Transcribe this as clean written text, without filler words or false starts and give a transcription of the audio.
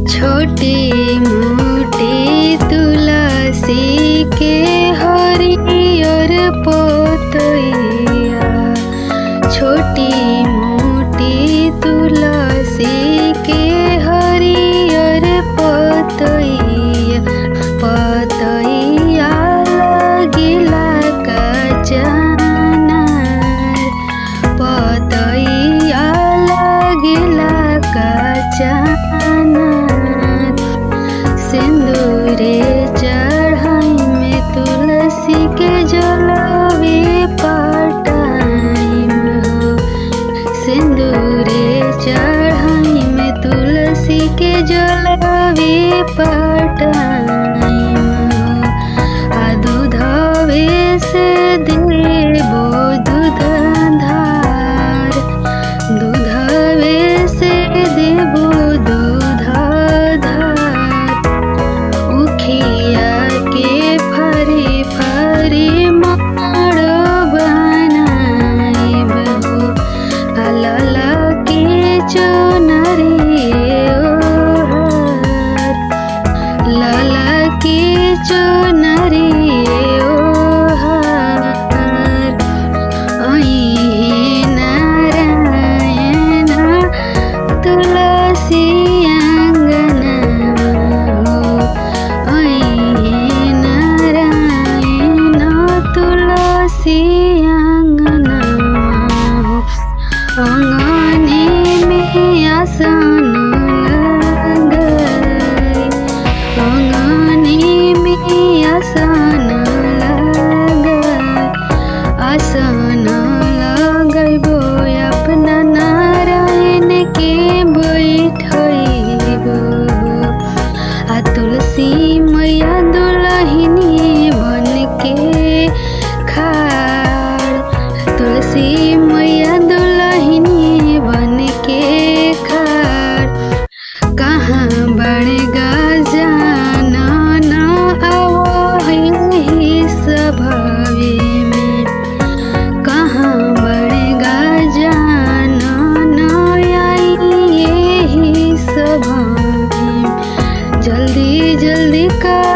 छोटी मोटी तुलसी के हरियर पोतैया, छोटी मोटी तुलसी के हरियर पोतैया, पतैया लगिला कचनार, पतैया लगिला कचनार। सिंदूरे चढ़ाई में तुलसी के जलवे पटाई हो, सिंदूरे चढ़ाई में तुलसी के जलवे पटाई हो। आ दूधवे से देबो दूध धार, दूधवे से देबो दूध धार। उखिया के फरी फरी माड़ बनाइब हो, लाला के चुनरी ओढ़ार, लाला के चुनरी ओढ़ार। अइहे नारायण तुलसी अंगनमा हो, अइहे नारायण तुलसी अंगनमा हो। आंगने में आसन लगाई, आंगने में आसन लगाई, आसन लगैबो अपना नारायण के बैठैबो। आ तुलसी मैया दुलहिनी बन के खाड़, तुलसी मैया दुलहिनी बन के खाड़। कहाँ बड़ गजानन आवहि सभावे में, कहाँ बड़ गजानन आई एहि सभावे में। जल्दी जल्दी कर